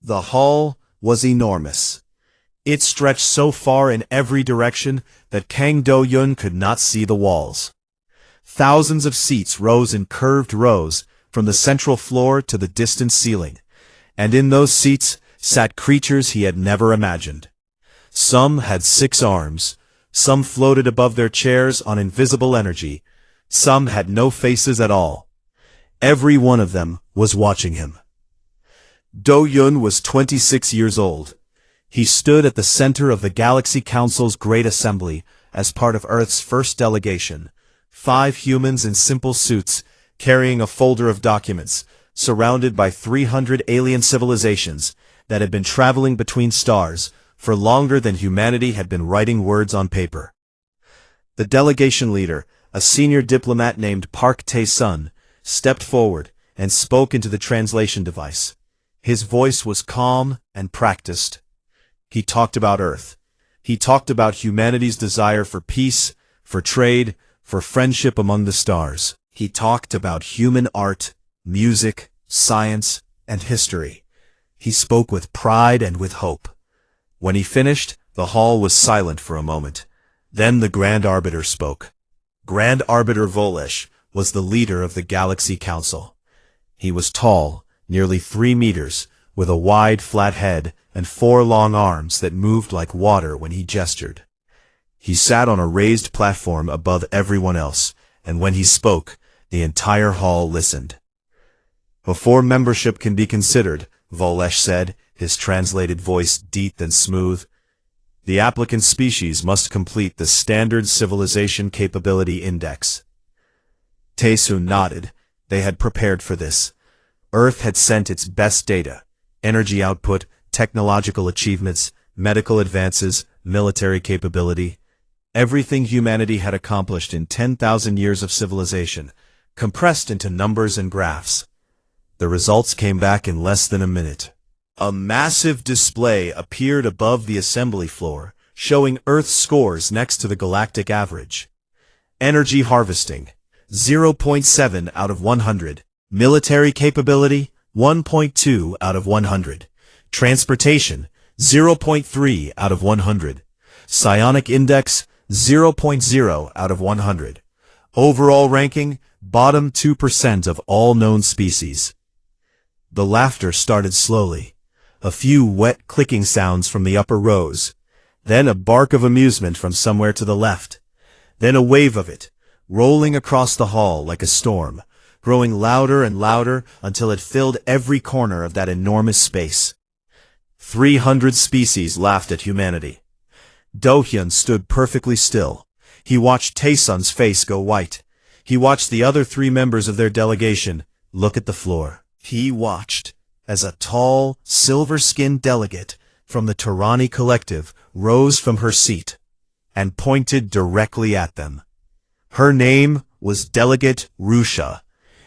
The hall was enormous. It stretched so far in every direction that Kang Do-yun could not see the walls. Thousands of seats rose in curved rows from the central floor to the distant ceiling, and in those seats sat creatures he had never imagined. Some had 6 arms, some floated above their chairs on invisible energy, some had no faces at all. Every one of them was watching him. Do-yun was 26 years old. He stood at the center of the Galaxy Council's Great Assembly as part of Earth's first delegation, 5 humans in simple suits carrying a folder of documents, surrounded by 300 alien civilizations that had been traveling between stars for longer than humanity had been writing words on paper. The delegation leader, a senior diplomat named Park Tae-sun, stepped forward and spoke into the translation device. His voice was calm and practiced. He talked about Earth. He talked about humanity's desire for peace, for trade, for friendship among the stars. He talked about human art, music, science, and history. He spoke with pride and with hope. When he finished, the hall was silent for a moment. Then the Grand Arbiter spoke. Grand Arbiter Volesh was the leader of the Galaxy Council. He was tall, nearly 3 meters, with a wide, flat head and 4 long arms that moved like water when he gestured. He sat on a raised platform above everyone else, and when he spoke, the entire hall listened. Before membership can be considered, Volesh said, his translated voice deep and smooth, the applicant species must complete the Standard Civilization Capability Index. Tae-sun nodded. They had prepared for this. Earth had sent its best data, energy output, technological achievements, medical advances, military capability. Everything humanity had accomplished in 10,000 years of civilization, compressed into numbers and graphs. The results came back in less than a minute. A massive display appeared above the assembly floor, showing Earth's scores next to the galactic average. Energy harvesting, 0.7 out of 100. Military capability, 1.2 out of 100. Transportation, 0.3 out of 100. Psionic index, 0.0 out of 100. Overall ranking, bottom 2% of all known species. The laughter started slowly. A few wet clicking sounds from the upper rows. Then a bark of amusement from somewhere to the left. Then a wave of it, rolling across the hall like a storm, growing louder and louder until it filled every corner of that enormous space. 300 species laughed at humanity. Do-hyun stood perfectly still. He watched Tae-sun's face go white. He watched the other 3 members of their delegation look at the floor. He watched as a tall, silver-skinned delegate from the Tarani Collective rose from her seat and pointed directly at them. Her name was Delegate Rusha,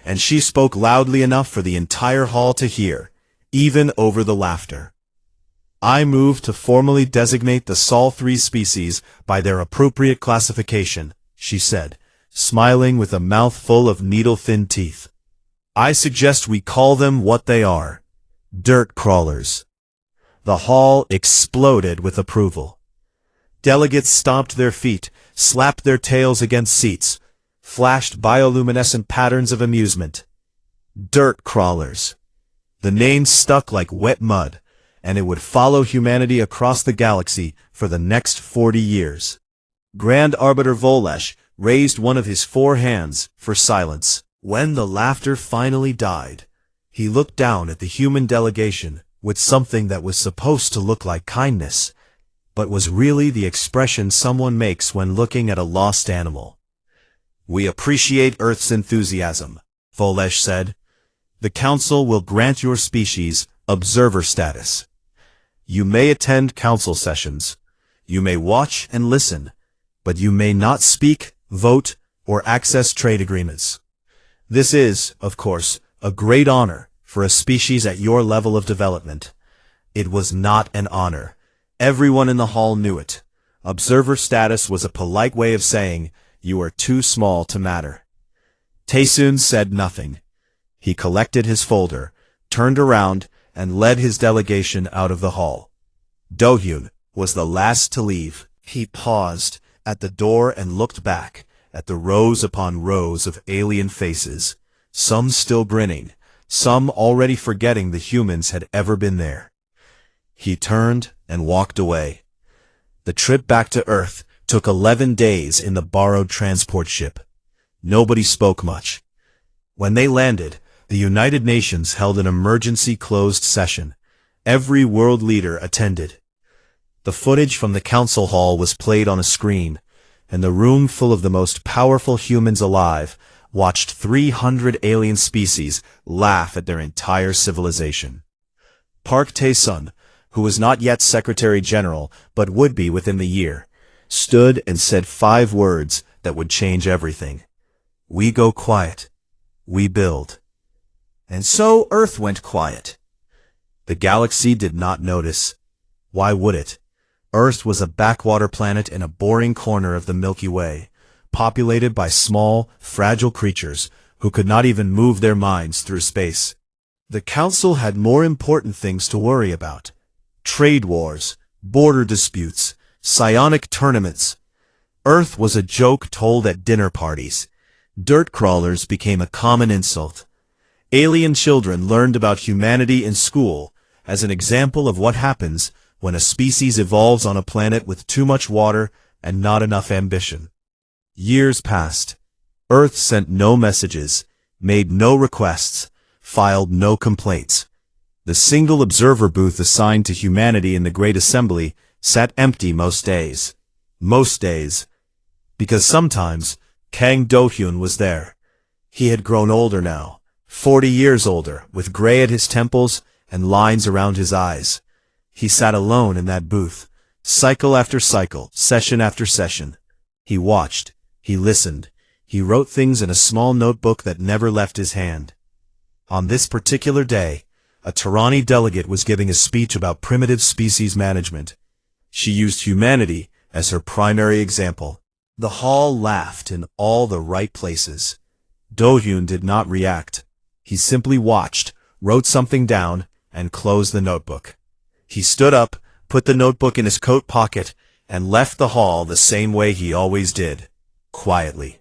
and she spoke loudly enough for the entire hall to hear, even over the laughter. I move to formally designate the Sol 3 species by their appropriate classification, she said, smiling with a mouth full of needle-thin teeth. I suggest we call them what they are. Dirt crawlers. The hall exploded with approval. Delegates stomped their feet, slapped their tails against seats, flashed bioluminescent patterns of amusement. Dirt crawlers. The name stuck like wet mud, and it would follow humanity across the galaxy for the next 40 years. Grand Arbiter Volesh raised one of his 4 hands for silence. When the laughter finally died, he looked down at the human delegation with something that was supposed to look like kindness, but was really the expression someone makes when looking at a lost animal. We appreciate Earth's enthusiasm, Volesh said. The Council will grant your species observer status. You may attend council sessions. You may watch and listen, but you may not speak, vote, or access trade agreements. This is, of course, a great honor for a species at your level of development. It was not an honor. Everyone in the hall knew it. Observer status was a polite way of saying, you are too small to matter. Tae-sun said nothing. He collected his folder, turned around, and led his delegation out of the hall. Do-hyun was the last to leave. He paused at the door and looked back at the rows upon rows of alien faces, some still grinning, some already forgetting the humans had ever been there. He turned and walked away. The trip back to Earth took 11 days in the borrowed transport ship. Nobody spoke much. When they landed, the United Nations held an emergency closed session. Every world leader attended. The footage from the council hall was played on a screen, and the room full of the most powerful humans alive watched 300 alien species laugh at their entire civilization. Park Tae-sun, who was not yet Secretary General but would be within the year, stood and said 5 words that would change everything. We go quiet. We build. And so Earth went quiet. The galaxy did not notice. Why would it? Earth was a backwater planet in a boring corner of the Milky Way, populated by small, fragile creatures who could not even move their minds through space. The Council had more important things to worry about. Trade wars, border disputes, psionic tournaments. Earth was a joke told at dinner parties. Dirt crawlers became a common insult. Alien children learned about humanity in school as an example of what happens when a species evolves on a planet with too much water and not enough ambition. Years passed. Earth sent no messages, made no requests, filed no complaints. The single observer booth assigned to humanity in the Great Assembly sat empty most days. Most days. Because sometimes Kang Do-hyun was there. He had grown older now, 40 years older, with gray at his temples and lines around his eyes. He sat alone in that booth, cycle after cycle, session after session. He watched, he listened, he wrote things in a small notebook that never left his hand. On this particular day, a Tarani delegate was giving a speech about primitive species management. She used humanity as her primary example. The hall laughed in all the right places. Do-hyun did not react. He simply watched, wrote something down, and closed the notebook. He stood up, put the notebook in his coat pocket, and left the hall the same way he always did, quietly.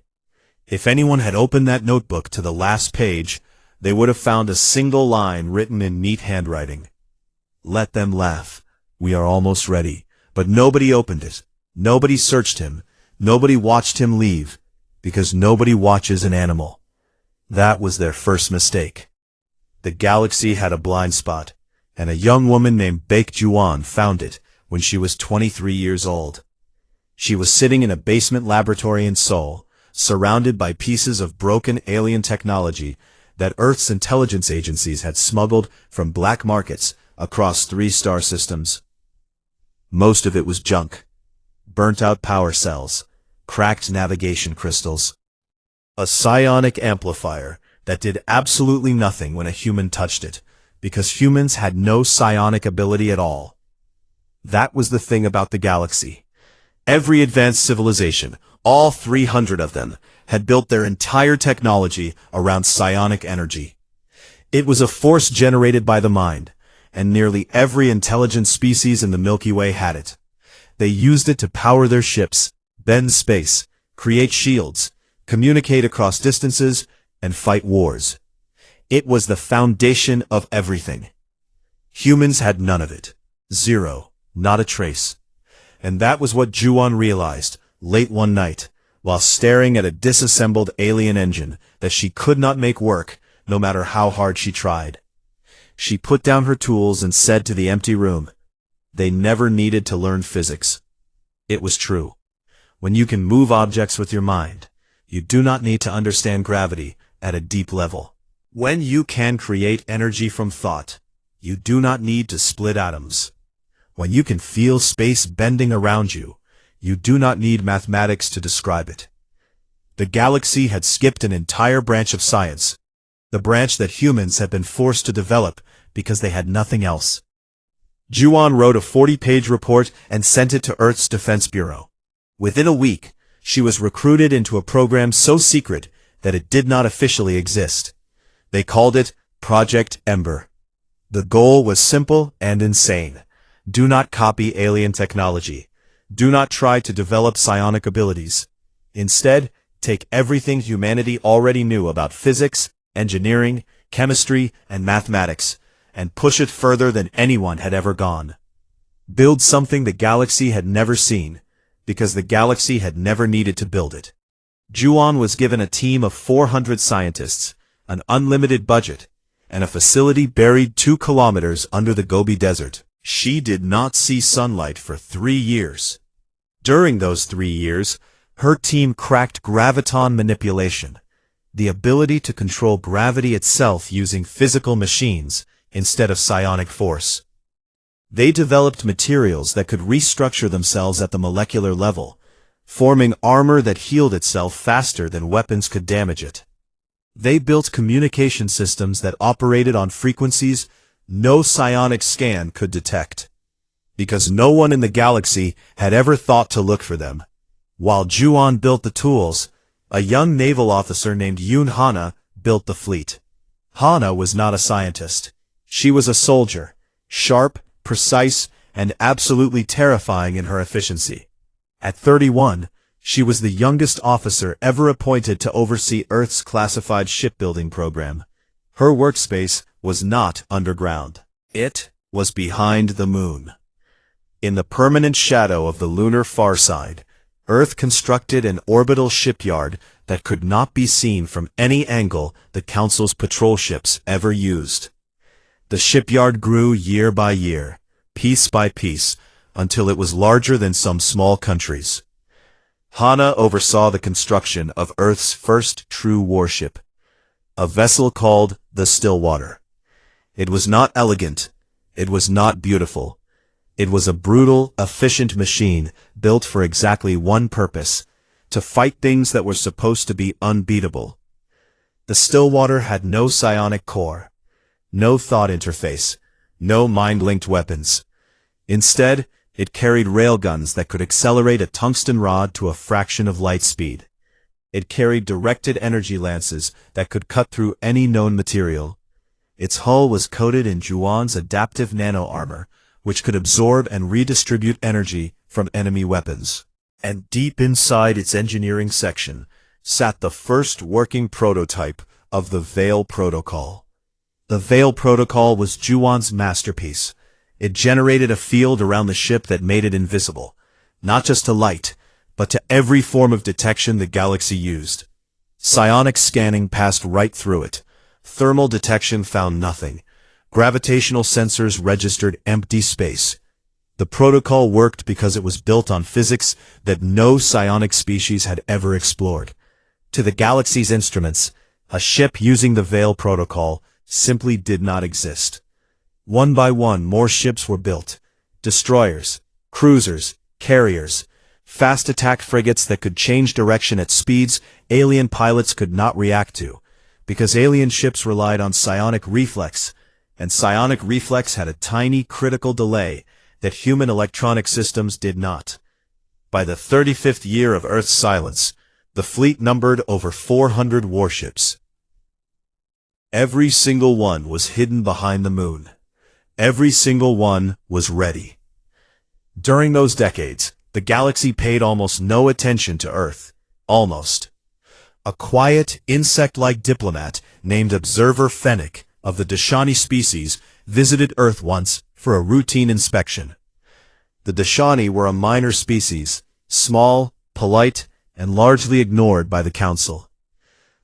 If anyone had opened that notebook to the last page, they would have found a single line written in neat handwriting. Let them laugh. We are almost ready. But nobody opened it. Nobody searched him. Nobody watched him leave, because nobody watches an animal. That was their first mistake. The galaxy had a blind spot, and a young woman named Baek Ju-won found it when she was 23 years old. She was sitting in a basement laboratory in Seoul, surrounded by pieces of broken alien technology that Earth's intelligence agencies had smuggled from black markets across 3 star systems. Most of it was junk. Burnt-out power cells, cracked navigation crystals, a psionic amplifier that did absolutely nothing when a human touched it, because humans had no psionic ability at all. That was the thing about the galaxy. Every advanced civilization, all 300 of them, had built their entire technology around psionic energy. It was a force generated by the mind, and nearly every intelligent species in the Milky Way had it. They used it to power their ships, bend space, create shields, communicate across distances, and fight wars. It was the foundation of everything. Humans had none of it. Zero. Not a trace. And that was what Ju-won realized, late one night, while staring at a disassembled alien engine that she could not make work, no matter how hard she tried. She put down her tools and said to the empty room, "They never needed to learn physics." It was true. When you can move objects with your mind, you do not need to understand gravity at a deep level. When you can create energy from thought, you do not need to split atoms. When you can feel space bending around you, you do not need mathematics to describe it. The galaxy had skipped an entire branch of science, the branch that humans had been forced to develop because they had nothing else. Ju-won wrote a 40-page report and sent it to Earth's Defense Bureau. Within a week, she was recruited into a program so secret that it did not officially exist. They called it Project Ember. The goal was simple and insane. Do not copy alien technology. Do not try to develop psionic abilities. Instead, take everything humanity already knew about physics, engineering, chemistry, and mathematics, and push it further than anyone had ever gone. Build something the galaxy had never seen, because the galaxy had never needed to build it. Juon was given a team of 400 scientists, an unlimited budget, and a facility buried 2 kilometers under the Gobi Desert. She did not see sunlight for 3 years. During those 3 years, her team cracked graviton manipulation, the ability to control gravity itself using physical machines instead of psionic force. They developed materials that could restructure themselves at the molecular level, forming armor that healed itself faster than weapons could damage it. They built communication systems that operated on frequencies no psionic scan could detect, because no one in the galaxy had ever thought to look for them. While Juon built the tools, a young naval officer named Yoon Hana built the fleet. Hana was not a scientist. She was a soldier, sharp, precise, and absolutely terrifying in her efficiency. At 31, she was the youngest officer ever appointed to oversee Earth's classified shipbuilding program. Her workspace was not underground. It was behind the moon. In the permanent shadow of the lunar far side, Earth constructed an orbital shipyard that could not be seen from any angle the Council's patrol ships ever used. The shipyard grew year by year, piece by piece, until it was larger than some small countries. Hana oversaw the construction of Earth's first true warship, a vessel called the Stillwater. It was not elegant. It was not beautiful. It was a brutal, efficient machine built for exactly one purpose: to fight things that were supposed to be unbeatable. The Stillwater had no psionic core, no thought interface, no mind-linked weapons. Instead, it carried railguns that could accelerate a tungsten rod to a fraction of light speed. It carried directed energy lances that could cut through any known material. Its hull was coated in Juon's adaptive nano-armor, which could absorb and redistribute energy from enemy weapons. And deep inside its engineering section sat the first working prototype of the Veil Protocol. The Veil Protocol was Juon's masterpiece. It generated a field around the ship that made it invisible, not just to light, but to every form of detection the galaxy used. Psionic scanning passed right through it. Thermal detection found nothing. Gravitational sensors registered empty space. The protocol worked because it was built on physics that no psionic species had ever explored. To the galaxy's instruments, a ship using the Veil Protocol simply did not exist. One by one, more ships were built. Destroyers, cruisers, carriers, fast attack frigates that could change direction at speeds alien pilots could not react to, because alien ships relied on psionic reflex, and psionic reflex had a tiny critical delay that human electronic systems did not. By the 35th year of Earth's silence, the fleet numbered over 400 warships. Every single one was hidden behind the moon. Every single one was ready. During those decades, the galaxy paid almost no attention to Earth. Almost. A quiet, insect-like diplomat named Observer Fennec of the Dashani species visited Earth once for a routine inspection. The Dashani were a minor species, small, polite, and largely ignored by the Council.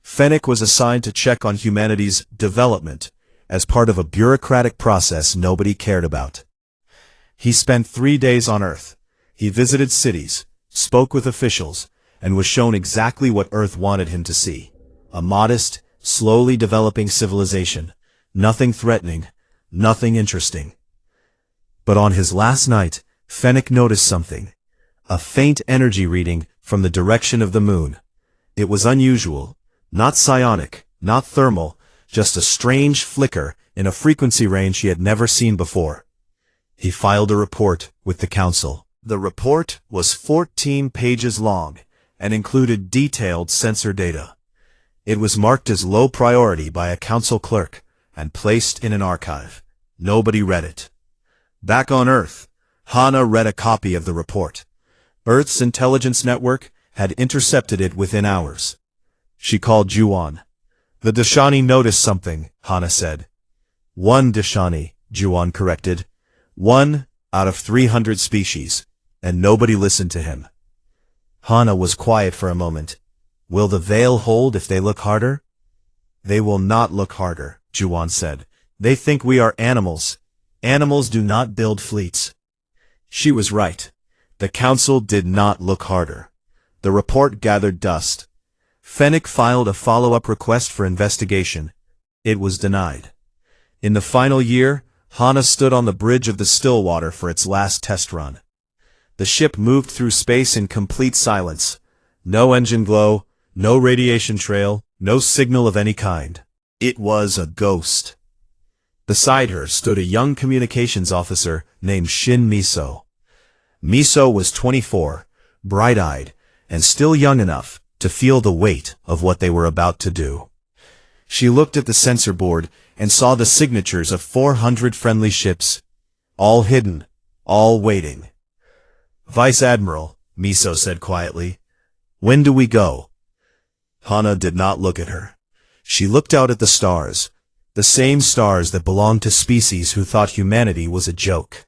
Fennec was assigned to check on humanity's development as part of a bureaucratic process nobody cared about. He spent 3 days on Earth. He visited cities, spoke with officials, and was shown exactly what Earth wanted him to see: a modest, slowly developing civilization. Nothing threatening, nothing interesting. But on his last night, Fennec noticed something: a faint energy reading from the direction of the moon. It was unusual, not psionic, not thermal, just a strange flicker in a frequency range he had never seen before. He filed a report with the Council. The report was 14 pages long and included detailed sensor data. It was marked as low priority by a Council clerk and placed in an archive. Nobody read it. Back on Earth, Hana read a copy of the report. Earth's intelligence network had intercepted it within hours. She called Juan. The Dashani noticed something, Hana said. One Dashani, Juan corrected. 1 out of 300 species, and nobody listened to him. Hana was quiet for a moment. Will the veil hold if they look harder? They will not look harder, Juan said. They think we are animals. Animals do not build fleets. She was right. The council did not look harder. The report gathered dust. Fennec filed a follow-up request for investigation. It was denied. In the final year, Hana stood on the bridge of the Stillwater for its last test run. The ship moved through space in complete silence. No engine glow, no radiation trail, no signal of any kind. It was a ghost. Beside her stood a young communications officer named Shin Miso. Miso was 24, bright-eyed, and still young enough to feel the weight of what they were about to do. She looked at the sensor board and saw the signatures of 400 friendly ships, all hidden, all waiting. Vice Admiral, Miso said quietly, when do we go? Hana did not look at her. She looked out at the stars, the same stars that belonged to species who thought humanity was a joke.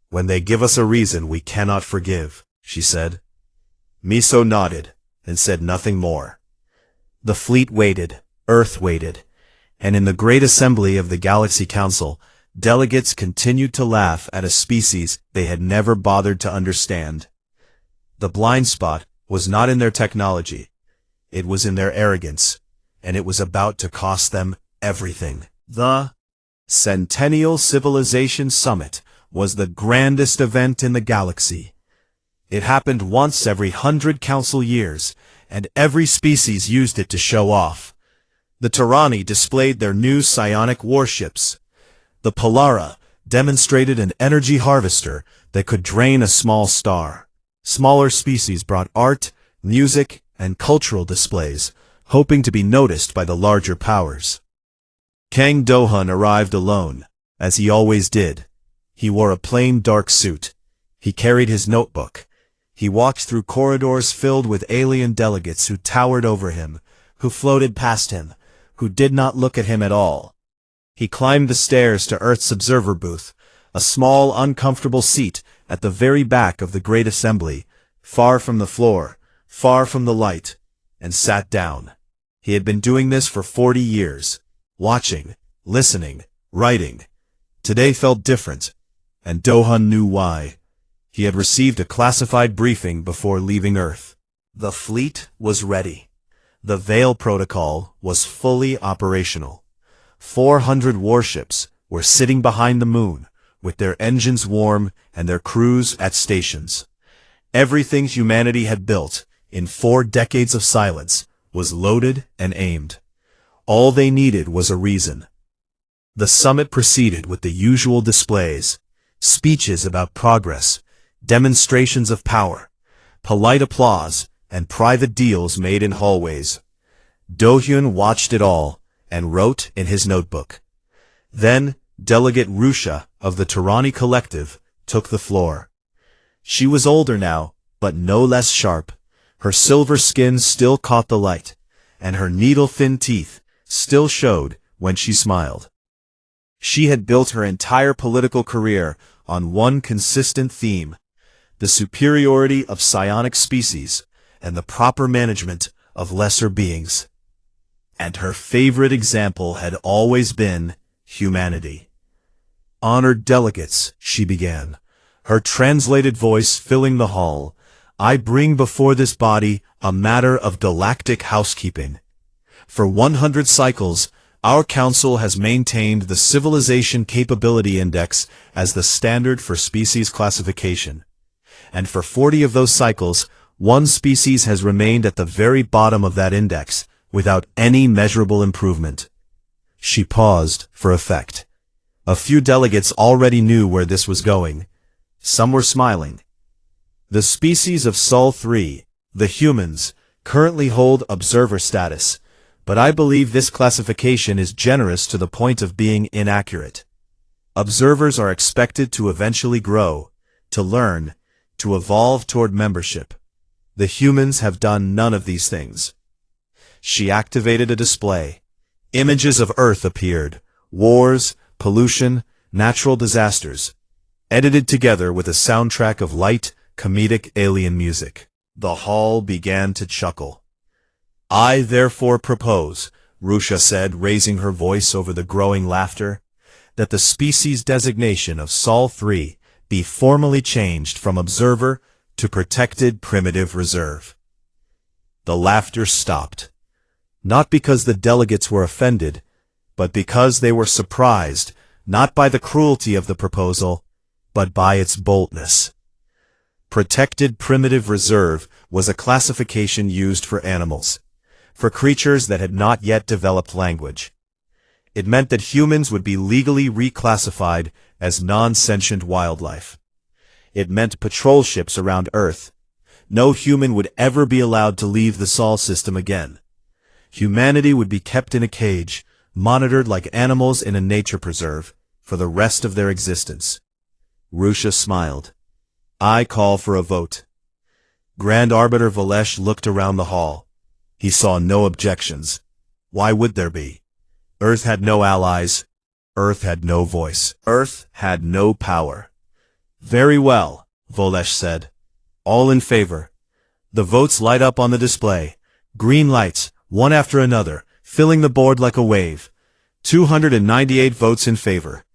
When they give us a reason we cannot forgive, she said. Miso nodded and said nothing more. The fleet waited, Earth waited, and in the Great Assembly of the Galaxy Council, delegates continued to laugh at a species they had never bothered to understand. The blind spot was not in their technology. It was in their arrogance, and it was about to cost them everything. The Centennial Civilization Summit was the grandest event in the galaxy. It happened once every 100 council years, and every species used it to show off. The Terrani displayed their new psionic warships. The Polara demonstrated an energy harvester that could drain a small star. Smaller species brought art, music, and cultural displays, hoping to be noticed by the larger powers. Kang Do-hun arrived alone, as he always did. He wore a plain dark suit. He carried his notebook. He walked through corridors filled with alien delegates who towered over him, who floated past him, who did not look at him at all. He climbed the stairs to Earth's observer booth, a small, uncomfortable seat at the very back of the Great Assembly, far from the floor, far from the light, and sat down. He had been doing this for 40 years, watching, listening, writing. Today felt different, and Do-hun knew why. He had received a classified briefing before leaving Earth. The fleet was ready. The Veil Protocol was fully operational. 400 warships were sitting behind the moon, with their engines warm and their crews at stations. Everything humanity had built, in 4 decades of silence, was loaded and aimed. All they needed was a reason. The summit proceeded with the usual displays, speeches about progress, demonstrations of power, polite applause, and private deals made in hallways. Do-hyun watched it all and wrote in his notebook. Then, Delegate Rusha of the Terrani Collective took the floor. She was older now, but no less sharp. Her silver skin still caught the light, and her needle-thin teeth still showed when she smiled. She had built her entire political career on one consistent theme: the superiority of psionic species and the proper management of lesser beings. And her favorite example had always been humanity. Honored delegates, she began, her translated voice filling the hall, I bring before this body a matter of galactic housekeeping. For 100 cycles, our council has maintained the Civilization Capability Index as the standard for species classification. And for 40 of those cycles, one species has remained at the very bottom of that index, without any measurable improvement. She paused for effect. A few delegates already knew where this was going. Some were smiling. The species of Sol 3, the humans, currently hold observer status, but I believe this classification is generous to the point of being inaccurate. Observers are expected to eventually grow, to learn, to evolve toward membership. The humans have done none of these things. She activated a display. Images of Earth appeared, wars, pollution, natural disasters, edited together with a soundtrack of light, comedic alien music. The hall began to chuckle. "I therefore propose," Rusha said, raising her voice over the growing laughter, "that the species designation of Sol 3 be formally changed from Observer to Protected Primitive Reserve." The laughter stopped. Not because the delegates were offended, but because they were surprised, not by the cruelty of the proposal, but by its boldness. Protected Primitive Reserve was a classification used for animals, for creatures that had not yet developed language. It meant that humans would be legally reclassified as non-sentient wildlife. It meant patrol ships around Earth. No human would ever be allowed to leave the Sol system again. Humanity would be kept in a cage, monitored like animals in a nature preserve, for the rest of their existence. Rusha smiled. "I call for a vote." Grand Arbiter Volesh looked around the hall. He saw no objections. Why would there be? Earth had no allies. Earth had no voice. Earth had no power. "Very well," Volesh said. "All in favor." The votes light up on the display. Green lights, one after another, filling the board like a wave. 298 votes in favor.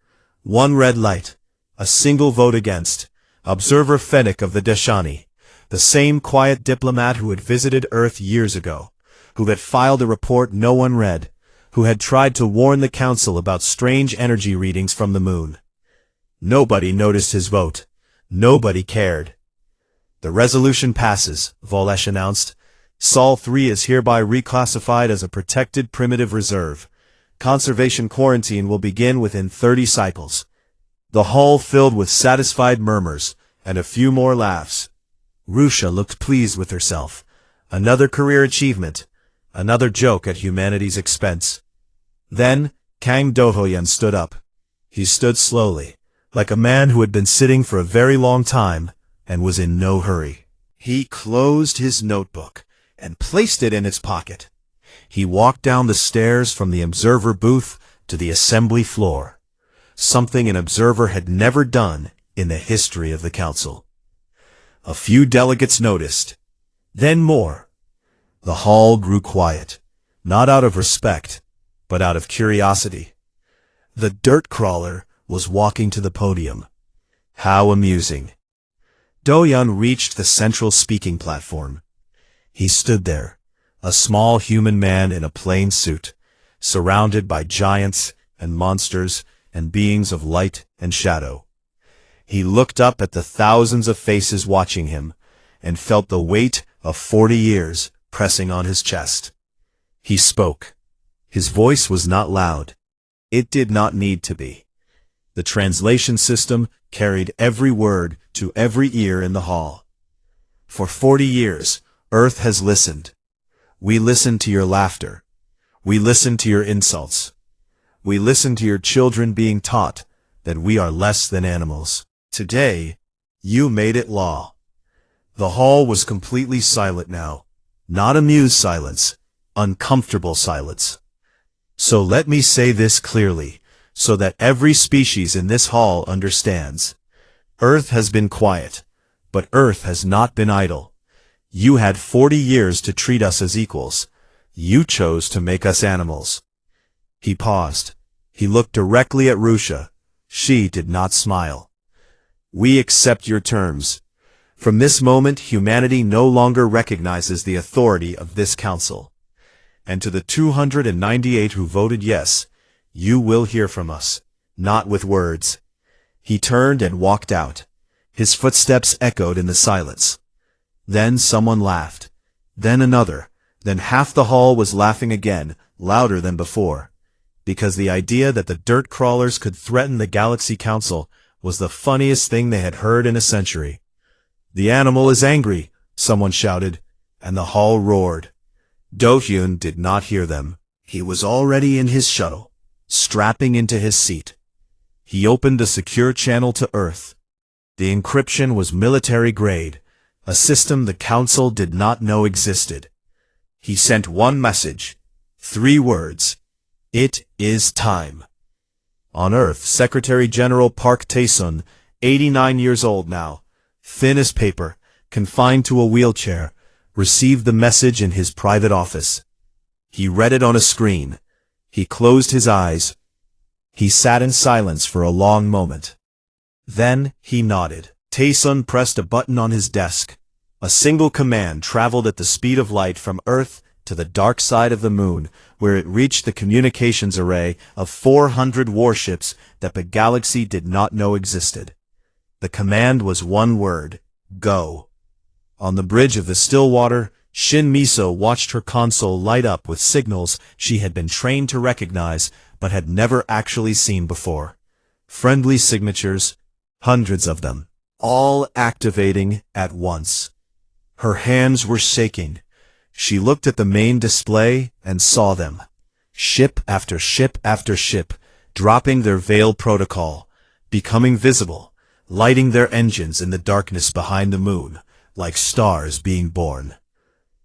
One red light. A single vote against. Observer Fennec of the Deshani, the same quiet diplomat who had visited Earth years ago, who had filed a report no one read, who had tried to warn the Council about strange energy readings from the moon. Nobody noticed his vote. Nobody cared. "The resolution passes," Volesh announced. "Sol 3 is hereby reclassified as a protected primitive reserve. Conservation quarantine will begin within 30 cycles." The hall filled with satisfied murmurs, and a few more laughs. Rusha looked pleased with herself. Another career achievement. Another joke at humanity's expense. Then, Kang Dohoyan stood up. He stood slowly, like a man who had been sitting for a very long time, and was in no hurry. He closed his notebook, and placed it in its pocket. He walked down the stairs from the observer booth to the assembly floor, something an observer had never done in the history of the council. A few delegates noticed, then more. The hall grew quiet, not out of respect, but out of curiosity. The dirt crawler was walking to the podium. How amusing. Doyan reached the central speaking platform. He stood there, a small human man in a plain suit, surrounded by giants and monsters and beings of light and shadow. He looked up at the thousands of faces watching him, and felt the weight of 40 years pressing on his chest. He spoke. His voice was not loud. It did not need to be. The translation system carried every word to every ear in the hall. For 40 years, Earth has listened. We listened to your laughter. We listened to your insults. We listened to your children being taught that we are less than animals. Today, you made it law. The hall was completely silent now. Not amused silence, uncomfortable silence. So let me say this clearly, so that every species in this hall understands. Earth has been quiet, but Earth has not been idle. You had 40 years to treat us as equals. You chose to make us animals. He paused. He looked directly at Rusha. She did not smile. We accept your terms. From this moment, humanity no longer recognizes the authority of this council. And to the 298 who voted yes, you will hear from us, not with words. He turned and walked out. His footsteps echoed in the silence. Then someone laughed. Then another. Then half the hall was laughing again, louder than before. Because the idea that the dirt crawlers could threaten the Galaxy Council was the funniest thing they had heard in a century. The animal is angry, someone shouted, and the hall roared. Do-hyun did not hear them. He was already in his shuttle, strapping into his seat. He opened a secure channel to Earth. The encryption was military grade, a system the Council did not know existed. He sent one message, 3 words. It is time. On Earth, Secretary General Park Tae-sun, 89 years old now, thin as paper, confined to a wheelchair, received the message in his private office. He read it on a screen. He closed his eyes. He sat in silence for a long moment. Then he nodded. Tae-sun pressed a button on his desk. A single command traveled at the speed of light from Earth to the dark side of the moon, where it reached the communications array of 400 warships that the galaxy did not know existed. The command was one word: go. On the bridge of the still water, Shin Miso watched her console light up with signals she had been trained to recognize but had never actually seen before. Friendly signatures, hundreds of them, all activating at once. Her hands were shaking. She looked at the main display and saw them. Ship after ship after ship, dropping their veil protocol, becoming visible, lighting their engines in the darkness behind the moon, like stars being born.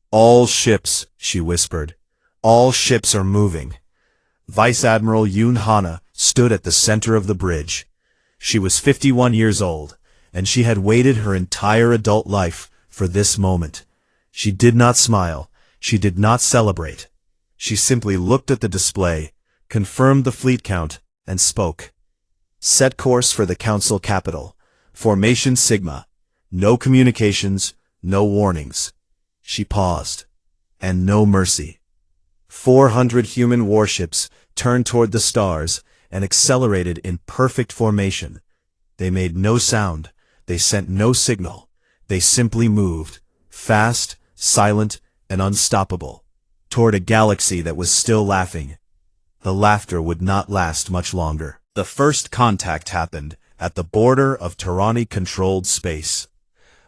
All ships, she whispered. All ships are moving. Vice Admiral Yoon Hana stood at the center of the bridge. She was 51 years old, and she had waited her entire adult life for this moment. She did not smile. She did not celebrate. She simply looked at the display, confirmed the fleet count, and spoke. Set course for the Council capital. Formation Sigma. No communications, no warnings. She paused. And no mercy. 400 human warships turned toward the stars and accelerated in perfect formation. They made no sound. They sent no signal. They simply moved, fast, silent, and unstoppable, toward a galaxy that was still laughing. The laughter would not last much longer. The first contact happened at the border of Tyranny-controlled space.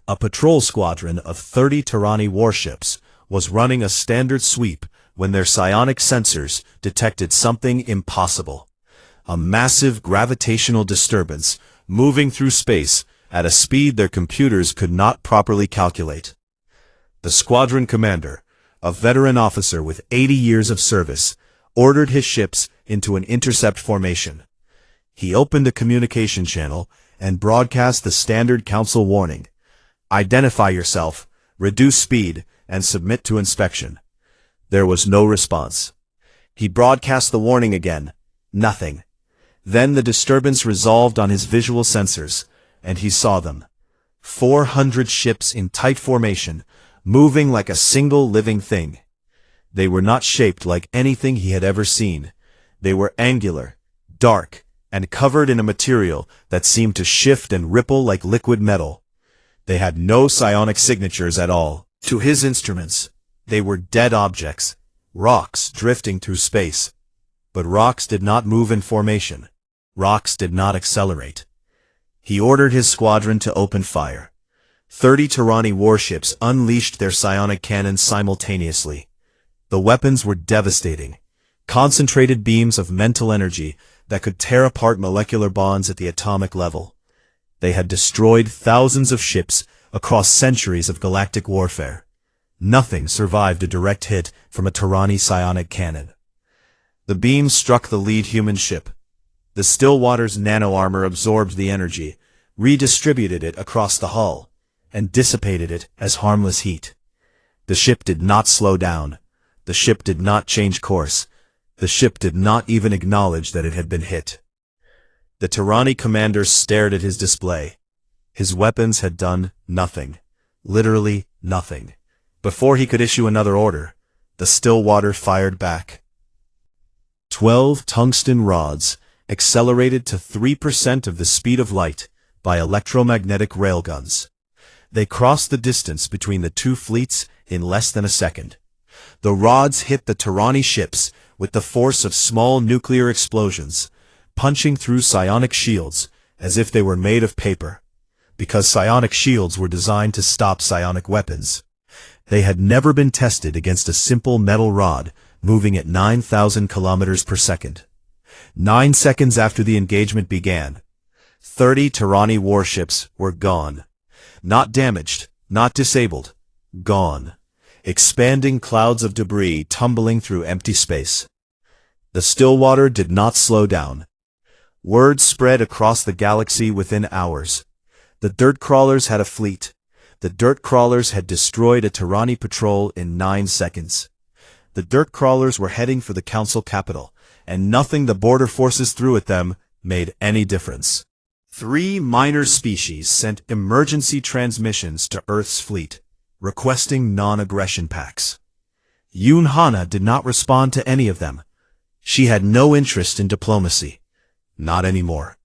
A patrol squadron of 30 Tyranny warships was running a standard sweep when their psionic sensors detected something impossible. A massive gravitational disturbance moving through space at a speed their computers could not properly calculate. The squadron commander, a veteran officer with 80 years of service, ordered his ships into an intercept formation. He opened a communication channel and broadcast the standard Council warning. Identify yourself, reduce speed, and submit to inspection. There was no response. He broadcast the warning again. Nothing. Then the disturbance resolved on his visual sensors, and he saw them. 400 ships in tight formation, moving like a single living thing. They were not shaped like anything he had ever seen. They were angular, dark, and covered in a material that seemed to shift and ripple like liquid metal. They had no psionic signatures at all. To his instruments, they were dead objects, rocks drifting through space. But rocks did not move in formation. Rocks did not accelerate. He ordered his squadron to open fire. 30 Tyranny warships unleashed their psionic cannons simultaneously. The weapons were devastating. Concentrated beams of mental energy that could tear apart molecular bonds at the atomic level. They had destroyed thousands of ships across centuries of galactic warfare. Nothing survived a direct hit from a Tyranny psionic cannon. The beams struck the lead human ship. The Stillwater's nano-armor absorbed the energy, redistributed it across the hull, and dissipated it as harmless heat. The ship did not slow down. The ship did not change course. The ship did not even acknowledge that it had been hit. The Tyranny commander stared at his display. His weapons had done nothing. Literally nothing. Before he could issue another order, the Stillwater fired back. 12 tungsten rods, accelerated to 3% of the speed of light by electromagnetic railguns. They crossed the distance between the two fleets in less than a second. The rods hit the Tyranny ships with the force of small nuclear explosions, punching through psionic shields as if they were made of paper. Because psionic shields were designed to stop psionic weapons. They had never been tested against a simple metal rod moving at 9,000 kilometers per second. 9 seconds after the engagement began, 30 Tyranny warships were gone. Not damaged, not disabled, gone. Expanding clouds of debris tumbling through empty space. The Stillwater did not slow down. Word spread across the galaxy within hours. The dirt crawlers had a fleet. The dirt crawlers had destroyed a Tyranny patrol in 9 seconds. The dirt crawlers were heading for the Council capital, and nothing the border forces threw at them made any difference. 3 minor species sent emergency transmissions to Earth's fleet, requesting non-aggression pacts. Yoon Hana did not respond to any of them. She had no interest in diplomacy. Not anymore.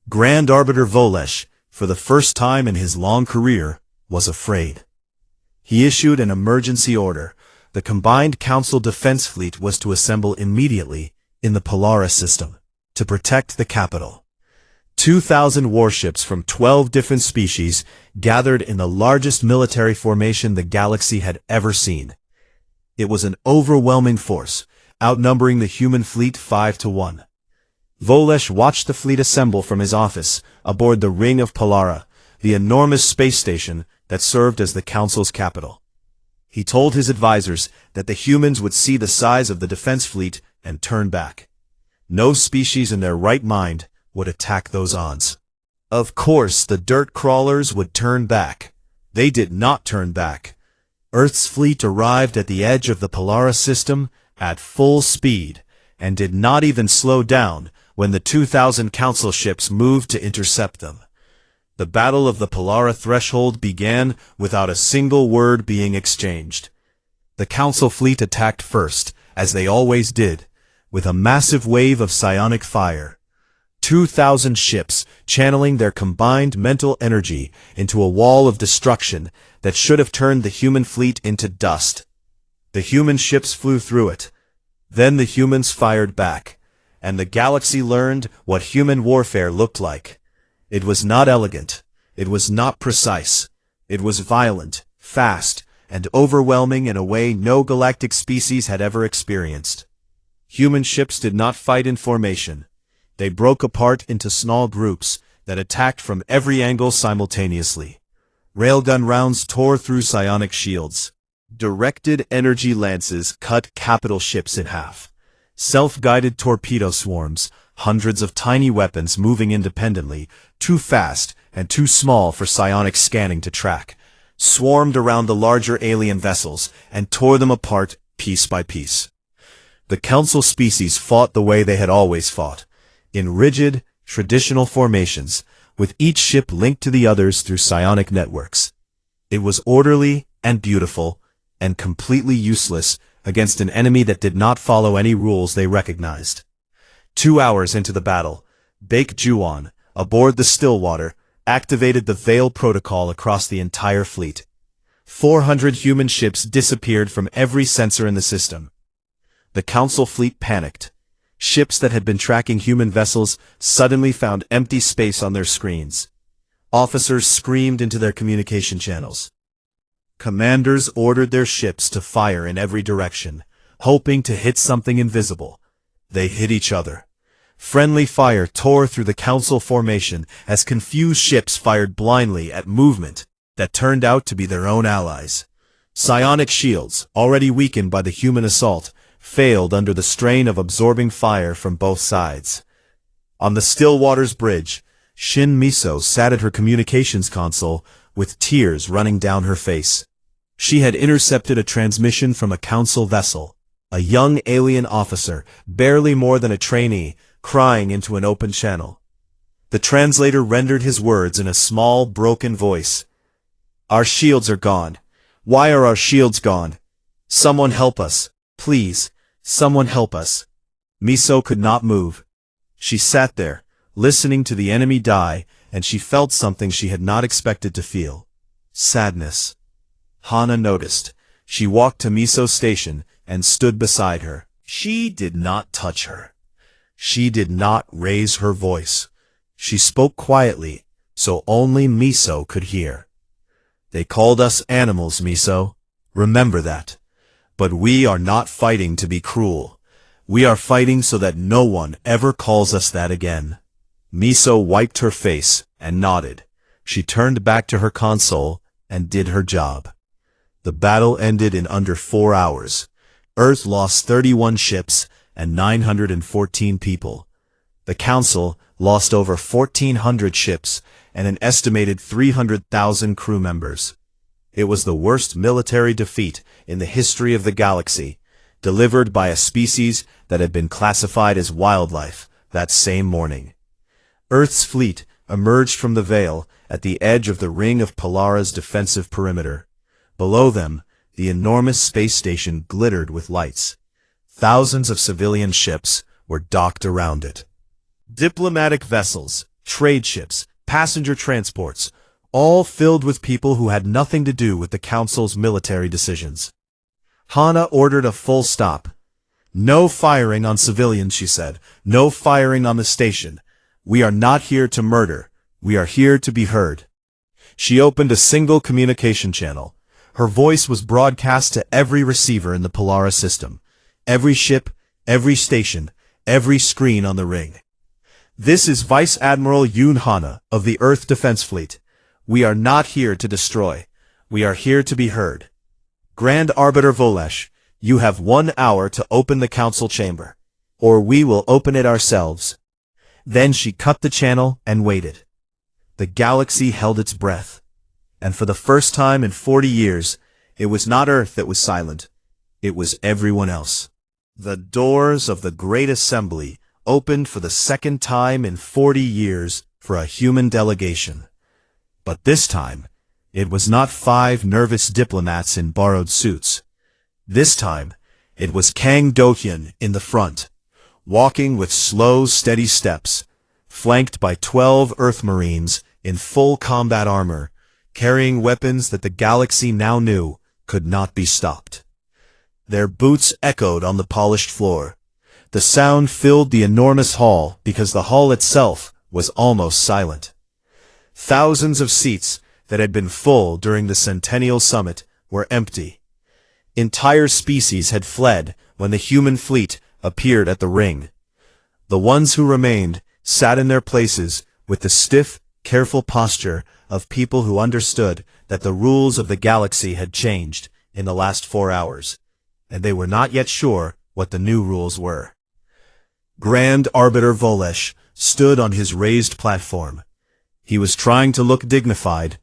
Grand Arbiter Volesh, for the first time in his long career, was afraid. He issued an emergency order. The combined Council defense fleet was to assemble immediately in the Polaris system to protect the capital. 2,000 warships from 12 different species gathered in the largest military formation the galaxy had ever seen. It was an overwhelming force, outnumbering the human fleet 5-1. Volesh watched the fleet assemble from his office aboard the Ring of Polara, the enormous space station that served as the Council's capital. He told his advisors that the humans would see the size of the defense fleet and turn back. No species in their right mind would attack those odds. Of course, the dirt crawlers would turn back. They did not turn back. Earth's fleet arrived at the edge of the Polaris system at full speed and did not even slow down when the 2,000 Council ships moved to intercept them. The Battle of the Polara Threshold began without a single word being exchanged. The Council fleet attacked first, as they always did, with a massive wave of psionic fire. 2,000 ships channeling their combined mental energy into a wall of destruction that should have turned the human fleet into dust. The human ships flew through it. Then the humans fired back, and the galaxy learned what human warfare looked like. It was not elegant. It was not precise. It was violent, fast, and overwhelming in a way no galactic species had ever experienced. Human ships did not fight in formation. They broke apart into small groups that attacked from every angle simultaneously. Railgun rounds tore through psionic shields. Directed energy lances cut capital ships in half. Self-guided torpedo swarms, hundreds of tiny weapons moving independently, too fast and too small for psionic scanning to track, swarmed around the larger alien vessels and tore them apart piece by piece. The Council species fought the way they had always fought, in rigid, traditional formations, with each ship linked to the others through psionic networks. It was orderly and beautiful, and completely useless against an enemy that did not follow any rules they recognized. 2 hours into the battle, Baek Juon, aboard the Stillwater, activated the Veil Protocol across the entire fleet. 400 human ships disappeared from every sensor in the system. The Council fleet panicked. Ships that had been tracking human vessels suddenly found empty space on their screens. Officers screamed into their communication channels. Commanders ordered their ships to fire in every direction, hoping to hit something invisible. They hit each other. Friendly fire tore through the Council formation as confused ships fired blindly at movement that turned out to be their own allies. Psionic shields, already weakened by the human assault, failed under the strain of absorbing fire from both sides. On the Stillwater's bridge, Shin Miso sat at her communications console with tears running down her face. She had intercepted a transmission from a Council vessel, a young alien officer, barely more than a trainee, crying into an open channel. The translator rendered his words in a small, broken voice. "Our shields are gone. Why are our shields gone? Someone help us. Please, someone help us." Miso could not move. She sat there, listening to the enemy die, and she felt something she had not expected to feel. Sadness. Hana noticed. She walked to Miso's station and stood beside her. She did not touch her. She did not raise her voice. She spoke quietly, so only Miso could hear. "They called us animals, Miso. Remember that. But we are not fighting to be cruel. We are fighting so that no one ever calls us that again. Miso wiped her face and nodded. She turned back to her console and did her job. The battle ended in under 4 hours. Earth lost 31 ships and 914 people. The Council lost over 1,400 ships and an estimated 300,000 crew members. It was the worst military defeat in the history of the galaxy, delivered by a species that had been classified as wildlife that same morning. Earth's fleet emerged from the veil at the edge of the ring of Polara's defensive perimeter. Below them, the enormous space station glittered with lights. Thousands of civilian ships were docked around it. Diplomatic vessels, trade ships, passenger transports, all filled with people who had nothing to do with the Council's military decisions. Hana ordered a full stop. No firing on civilians, she said. No firing on the station. We are not here to murder. We are here to be heard. She opened a single communication channel. Her voice was broadcast to every receiver in the Polara system. Every ship, every station, every screen on the ring. This is Vice Admiral Yoon Hana of the Earth Defense Fleet. We are not here to destroy. We are here to be heard. Grand Arbiter Volesh, you have 1 hour to open the council chamber, or we will open it ourselves. Then she cut the channel and waited. The galaxy held its breath. And for the first time in 40 years, it was not Earth that was silent. It was everyone else. The doors of the Great Assembly opened for the second time in 40 years for a human delegation. But this time, it was not 5 nervous diplomats in borrowed suits. This time, it was Kang Do-hyun in the front, walking with slow, steady steps, flanked by 12 Earth Marines in full combat armor, carrying weapons that the galaxy now knew could not be stopped. Their boots echoed on the polished floor. The sound filled the enormous hall because the hall itself was almost silent. Thousands of seats that had been full during the Centennial Summit were empty. Entire species had fled when the human fleet appeared at the ring. The ones who remained sat in their places with the stiff, careful posture of people who understood that the rules of the galaxy had changed in the last 4 hours, and they were not yet sure what the new rules were. Grand Arbiter Volesh stood on his raised platform. He was trying to look dignified,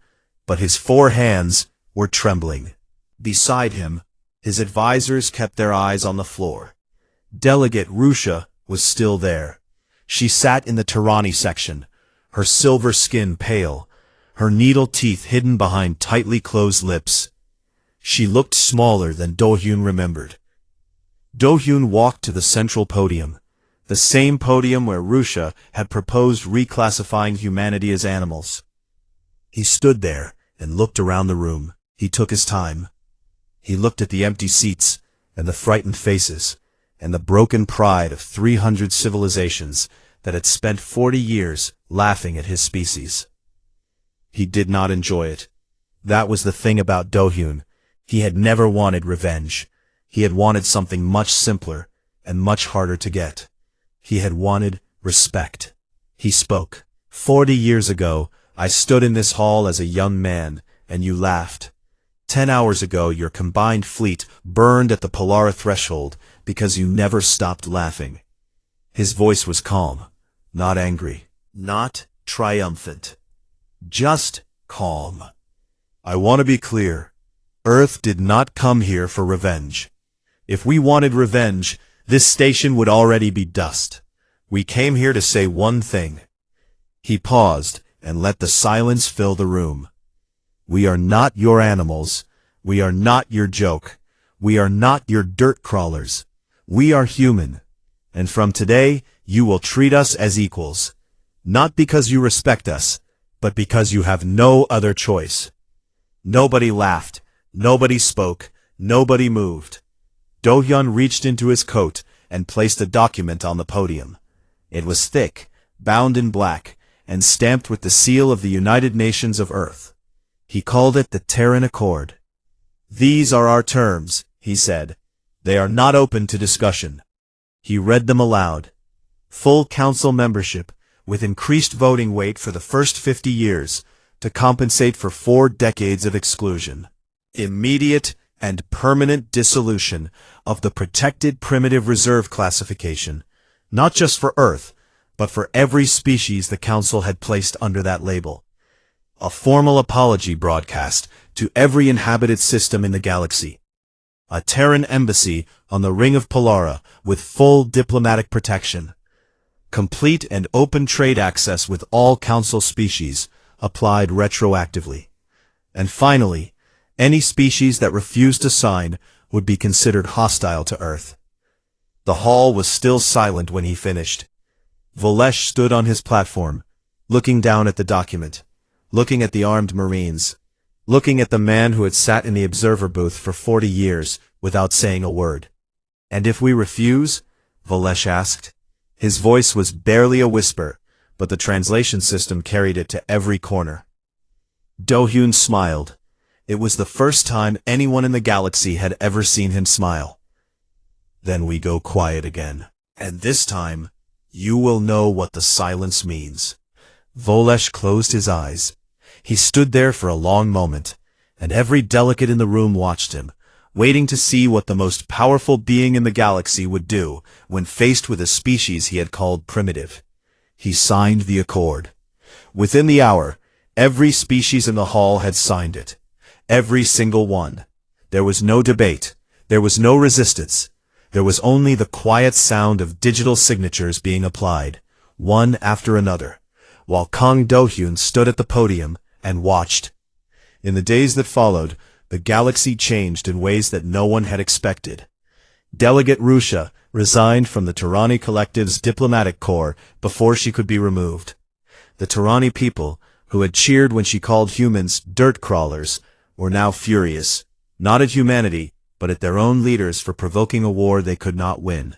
but his 4 hands were trembling. Beside him, his advisors kept their eyes on the floor. Delegate Rusha was still there. She sat in the Tyranny section, her silver skin pale, her needle teeth hidden behind tightly closed lips. She looked smaller than Do-hyun remembered. Do-hyun walked to the central podium, the same podium where Rusha had proposed reclassifying humanity as animals. He stood there and looked around the room. He took his time. He looked at the empty seats and the frightened faces and the broken pride of 300 civilizations that had spent 40 years laughing at his species. He did not enjoy it. That was the thing about Do-hyun. He had never wanted revenge. He had wanted something much simpler and much harder to get. He had wanted respect. He spoke. 40 years ago, I stood in this hall as a young man, and you laughed. 10 hours ago, your combined fleet burned at the Polara threshold because you never stopped laughing. His voice was calm, not angry, not triumphant. Just calm. I want to be clear. Earth did not come here for revenge. If we wanted revenge, this station would already be dust. We came here to say one thing. He paused and let the silence fill the room. We are not your animals. We are not your joke. We are not your dirt crawlers. We are human. And from today, you will treat us as equals. Not because you respect us, but because you have no other choice. Nobody laughed. Nobody spoke. Nobody moved. Do-hyun reached into his coat and placed a document on the podium. It was thick, bound in black, and stamped with the seal of the United Nations of Earth. He called it the Terran Accord. These are our terms, he said. They are not open to discussion. He read them aloud. Full council membership, with increased voting weight for the first 50 years, to compensate for 4 decades of exclusion. Immediate and permanent dissolution of the protected primitive reserve classification, not just for Earth, but for every species the Council had placed under that label. A formal apology broadcast to every inhabited system in the galaxy. A Terran embassy on the Ring of Polara with full diplomatic protection. Complete and open trade access with all Council species, applied retroactively. And finally, any species that refused to sign would be considered hostile to Earth. The hall was still silent when he finished. Volesh stood on his platform, looking down at the document, looking at the armed Marines, looking at the man who had sat in the observer booth for 40 years without saying a word. "And if we refuse?" Volesh asked. His voice was barely a whisper, but the translation system carried it to every corner. Do-hyun smiled. It was the first time anyone in the galaxy had ever seen him smile. "Then we go quiet again. And this time, you will know what the silence means." Volesh closed his eyes. He stood there for a long moment, and every delegate in the room watched him, waiting to see what the most powerful being in the galaxy would do when faced with a species he had called primitive. He signed the accord. Within the hour, every species in the hall had signed it. Every single one. There was no debate. There was no resistance. There was only the quiet sound of digital signatures being applied, one after another, while Kang Do-hyun stood at the podium and watched. In the days that followed, the galaxy changed in ways that no one had expected. Delegate Rusha resigned from the Turani Collective's diplomatic corps before she could be removed. The Turani people, who had cheered when she called humans dirt crawlers, were now furious, not at humanity, but at their own leaders for provoking a war they could not win.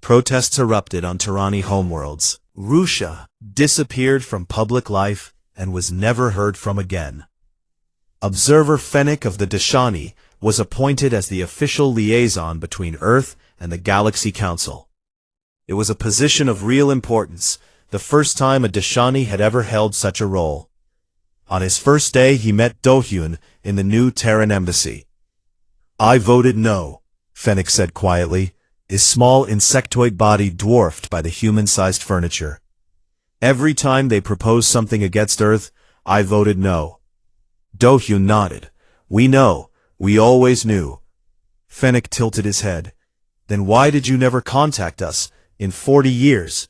Protests erupted on Turani homeworlds. Rusha disappeared from public life and was never heard from again. Observer Fennec of the Dashani was appointed as the official liaison between Earth and the Galaxy Council. It was a position of real importance, the first time a Dashani had ever held such a role. On his first day he met Do-hyun in the new Terran embassy. "I voted no," Fennec said quietly, his small insectoid body dwarfed by the human-sized furniture. "Every time they proposed something against Earth, I voted no." Do-hyun nodded. "We know. We always knew." Fennec tilted his head. "Then why did you never contact us in 40 years?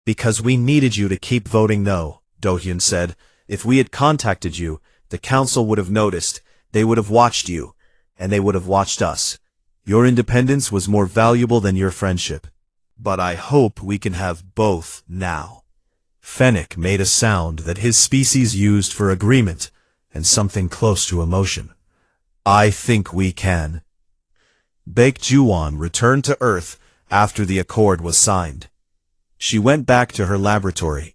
"Because we needed you to keep voting no," Do-hyun said. "If we had contacted you, the Council would have noticed, they would have watched you, and they would have watched us. Your independence was more valuable than your friendship. But I hope we can have both now." Fennec made a sound that his species used for agreement, and something close to emotion. "I think we can." Baek-Juwon returned to Earth after the accord was signed. She went back to her laboratory,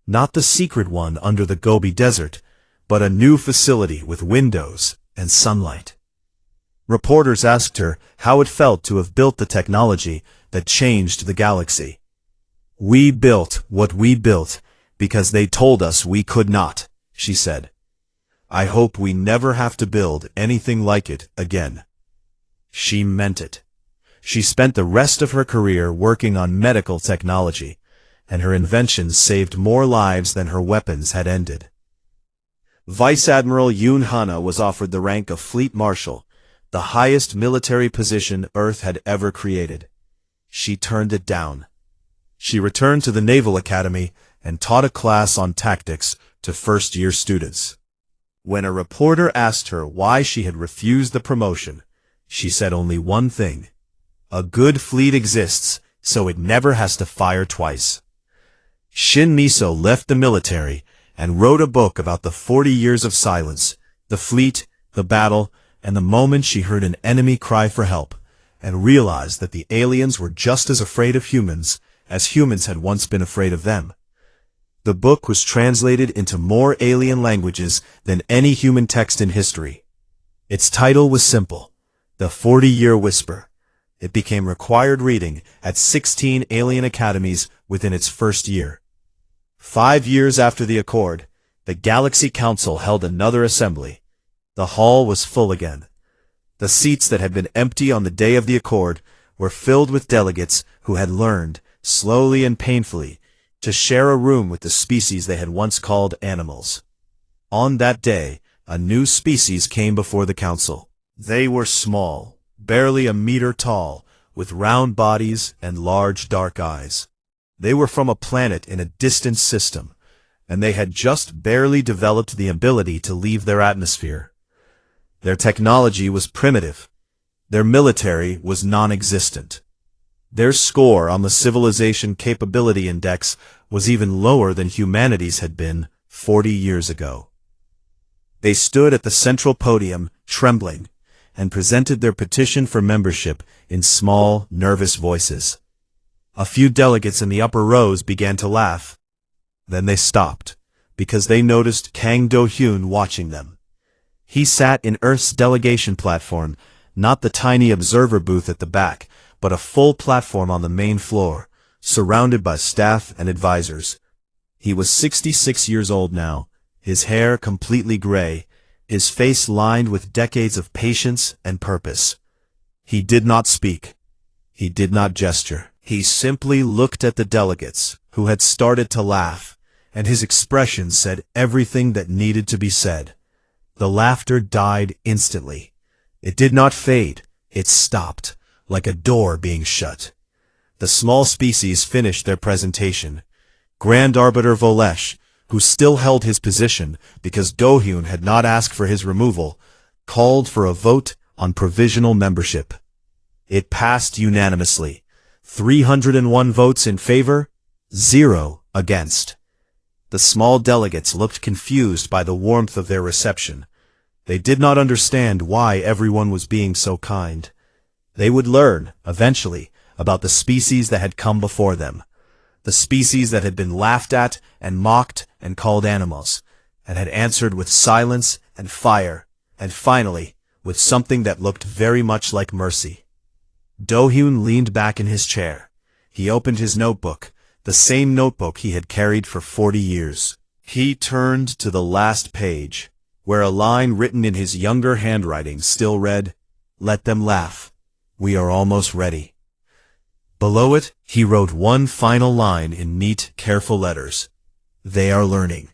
not the secret one under the Gobi Desert, but a new facility with windows and sunlight. Reporters asked her how it felt to have built the technology that changed the galaxy. "We built what we built because they told us we could not," she said. "I hope we never have to build anything like it again." She meant it. She spent the rest of her career working on medical technology, and her inventions saved more lives than her weapons had ended. Vice Admiral Yoon Hana was offered the rank of Fleet Marshal, the highest military position Earth had ever created. She turned it down. She returned to the Naval Academy and taught a class on tactics to first-year students. When a reporter asked her why she had refused the promotion, she said only one thing: "A good fleet exists, so it never has to fire twice." Shin Miso left the military and wrote a book about the 40 years of silence, the fleet, the battle, and the moment she heard an enemy cry for help, and realized that the aliens were just as afraid of humans as humans had once been afraid of them. The book was translated into more alien languages than any human text in history. Its title was simple: The 40-Year Whisper, It became required reading at 16 alien academies within its first year. 5 years after the Accord, the Galaxy Council held another assembly. The hall was full again. The seats that had been empty on the day of the Accord were filled with delegates who had learned, slowly and painfully, to share a room with the species they had once called animals. On that day, a new species came before the council. They were small, barely a meter tall, with round bodies and large dark eyes. They were from a planet in a distant system, and they had just barely developed the ability to leave their atmosphere. Their technology was primitive. Their military was non-existent. Their score on the Civilization Capability Index was even lower than humanity's had been 40 years ago. They stood at the central podium, trembling, and presented their petition for membership in small, nervous voices. A few delegates in the upper rows began to laugh. Then they stopped, because they noticed Kang Do-hyun watching them. He sat in Earth's delegation platform, not the tiny observer booth at the back, but a full platform on the main floor, surrounded by staff and advisors. He was 66 years old now, his hair completely gray, his face lined with decades of patience and purpose. He did not speak. He did not gesture. He simply looked at the delegates, who had started to laugh, and his expression said everything that needed to be said. The laughter died instantly. It did not fade. It stopped, like a door being shut. The small species finished their presentation. Grand Arbiter Volesh, who still held his position because Do-hyun had not asked for his removal, called for a vote on provisional membership. It passed unanimously. 301 votes in favor, 0 against. The small delegates looked confused by the warmth of their reception. They did not understand why everyone was being so kind. They would learn, eventually, about the species that had come before them. The species that had been laughed at and mocked and called animals, and had answered with silence and fire, and finally, with something that looked very much like mercy. Do-hyun leaned back in his chair. He opened his notebook, the same notebook he had carried for 40 years. He turned to the last page, where a line written in his younger handwriting still read, "Let them laugh. We are almost ready." Below it, he wrote one final line in neat, careful letters. "They are learning."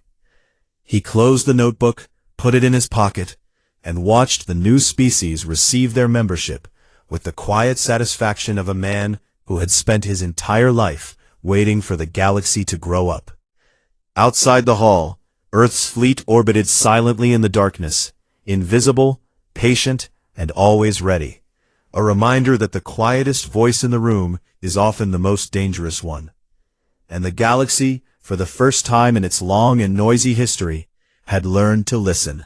He closed the notebook, put it in his pocket, and watched the new species receive their membership with the quiet satisfaction of a man who had spent his entire life waiting for the galaxy to grow up. Outside the hall, Earth's fleet orbited silently in the darkness, invisible, patient, and always ready. A reminder that the quietest voice in the room is often the most dangerous one. And the galaxy, for the first time in its long and noisy history, had learned to listen.